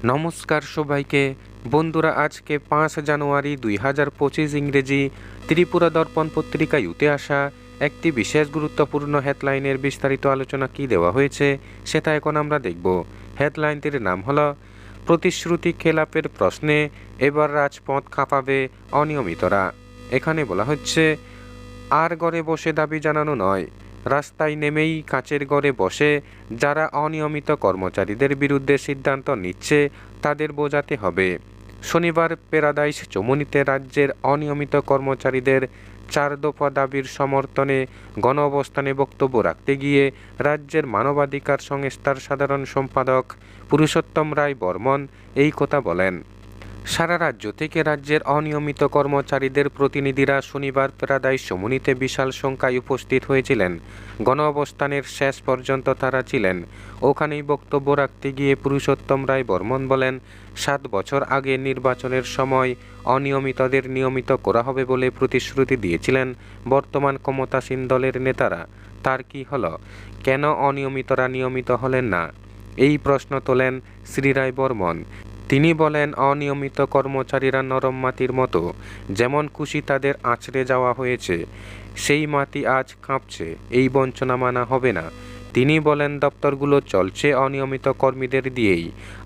নমস্কার সবাইকে বন্ধুরা, আজকে 5 জানুয়ারি 2025 ইংরেজি ত্রিপুরা দর্পণ পত্রিকায় উঠে আসা একটি বিশেষ গুরুত্বপূর্ণ হেডলাইনের বিস্তারিত আলোচনা কি দেওয়া হয়েছে সেটা এখন আমরা দেখব। হেডলাইনটির নাম হলো প্রতিশ্রুতি খেলাপের প্রশ্নে এবার রাজপথ কাঁপাবে অনিয়মিতরা। এখানে বলা হচ্ছে, আর ঘরে বসে দাবি জানানো নয়, রাস্তায় নেমেই কাচের ঘরে বসে যারা অনিয়মিত কর্মচারীদের বিরুদ্ধে সিদ্ধান্ত নিচ্ছে তাদের বোঝাতে হবে। শনিবার প্যারাডাইস চমুনিতে রাজ্যের অনিয়মিত কর্মচারীদের 4 দফা দাবির সমর্থনে গণ অবস্থানে বক্তব্য রাখতে গিয়ে রাজ্যের মানবাধিকার সংস্থার সাধারণ সম্পাদক পুরুষোত্তম রায় বর্মন এই কথা বলেন। সারা রাজ্য থেকে রাজ্যের অনিয়মিত কর্মচারীদের প্রতিনিধিরা শনিবার প্যারাডাইস চমুনিতে বিশাল সংখ্যায় উপস্থিত হয়েছিলেন। গণ অবস্থানের শেষ পর্যন্ত তারা ছিলেন। ওখানেই বক্তব্য রাখতে গিয়ে পুরুষোত্তম রায় বর্মন বলেন, 7 বছর আগে নির্বাচনের সময় অনিয়মিতদের নিয়মিত করা হবে বলে প্রতিশ্রুতি দিয়েছিলেন বর্তমান ক্ষমতাসীন দলের নেতারা। তার কি হলো? কেন অনিয়মিতরা নিয়মিত হলেন না? এই প্রশ্ন তোলেন শ্রী রায় বর্মন। তিনি বলেন, অনিয়মিত কর্মচারীরা নরম মাটির মতো, যেমন খুশি তাদের আঁচড়ে যাওয়া হয়েছে, সেই মাটি আজ কাঁপছে। এই বঞ্চনা মানা হবে না। তিনি বলেন, দপ্তরগুলো চলছে অনিয়মিত কর্মীদের দিয়েই।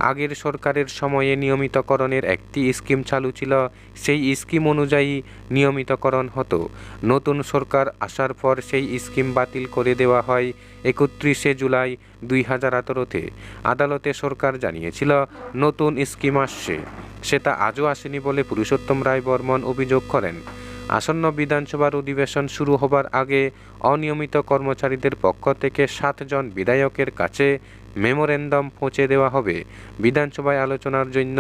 আগের সরকারের সময়ে নিয়মিতকরণের একটি স্কিম চালু ছিল, সেই স্কিম অনুযায়ী নিয়মিতকরণ হতো। নতুন সরকার আসার পর সেই স্কিম বাতিল করে দেওয়া হয় 31শে জুলাই 2018-তে। আদালতে সরকার জানিয়েছিল নতুন স্কিম আসছে, সেটা আজও আসেনি বলে পুরুষোত্তম রায় বর্মন অভিযোগ করেন। আসন্ন বিধানসভার অধিবেশন শুরু হবার আগে অনিয়মিত কর্মচারীদের পক্ষ থেকে 7 জন বিধায়কের কাছে মেমোরেন্ডাম পৌঁছে দেওয়া হবে। বিধানসভায় আলোচনার জন্য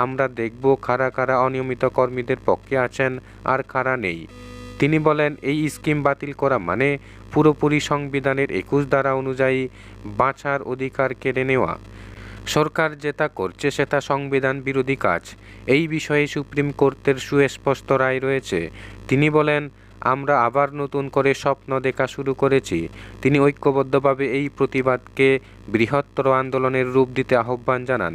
আমরা দেখব কারা কারা অনিয়মিত কর্মীদের পক্ষে আছেন আর কারা নেই। তিনি বলেন, এই স্কিম বাতিল করা মানে পুরোপুরি সংবিধানের 21 ধারা অনুযায়ী বাঁচার অধিকার কেড়ে নেওয়া। সরকার যেটা করছে সেটা সংবিধান বিরোধী কাজ। এই বিষয়ে সুপ্রিম কোর্টের সুস্পষ্ট রায় রয়েছে। তিনি বলেন, আমরা আবার নতুন করে স্বপ্ন দেখা শুরু করেছি। তিনি ঐক্যবদ্ধভাবে এই প্রতিবাদকে বৃহত্তর আন্দোলনের রূপ দিতে আহ্বান জানান।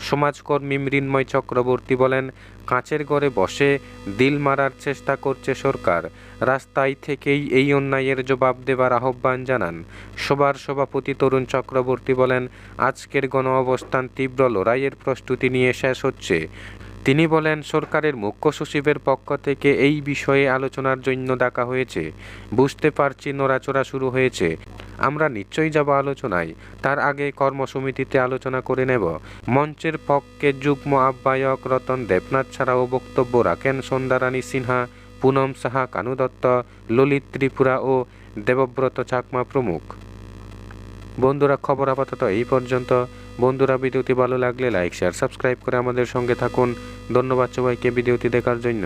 সমাজকর্মী মৃন্ময় চক্রবর্তী বলেন, কাঁচের ঘরে বসে দিল মারার চেষ্টা করছে সরকার। রাস্তায় থেকেই এই অন্যায়ের জবাব দেবার আহ্বান জানান। সবার সভাপতি তরুণ চক্রবর্তী বলেন, আজকের গণ অবস্থান তীব্র লড়াইয়ের প্রস্তুতি নিয়ে শেষ হচ্ছে। তিনি বলেন, সরকারের মুখ্য সচিবের পক্ষ থেকে এই বিষয়ে আলোচনার জন্য ডাকা হয়েছে। বুঝতে পারছি নড়াচড়া শুরু হয়েছে। আমরা নিশ্চয়ই যাব আলোচনায়। তার আগে কর্মসমিতিতে আলোচনা করে নেব। মঞ্চের পক্ষে যুগ্ম আহ্বায়ক রতন দেবনাথ ছাড়াও বক্তব্য রাখেন সন্ধ্যারানী সিনহা, পুনম সাহা, কানু দত্ত, ললিত ত্রিপুরা ও দেবব্রত চাকমা প্রমুখ। বন্ধুরা, খবর আপাতত এই পর্যন্ত। বন্ধুরা, ভিডিওটি ভালো লাগলে লাইক, শেয়ার, সাবস্ক্রাইব করে আমাদের সঙ্গে থাকুন। ধন্যবাদ সবাইকে ভিডিওটি দেখার জন্য।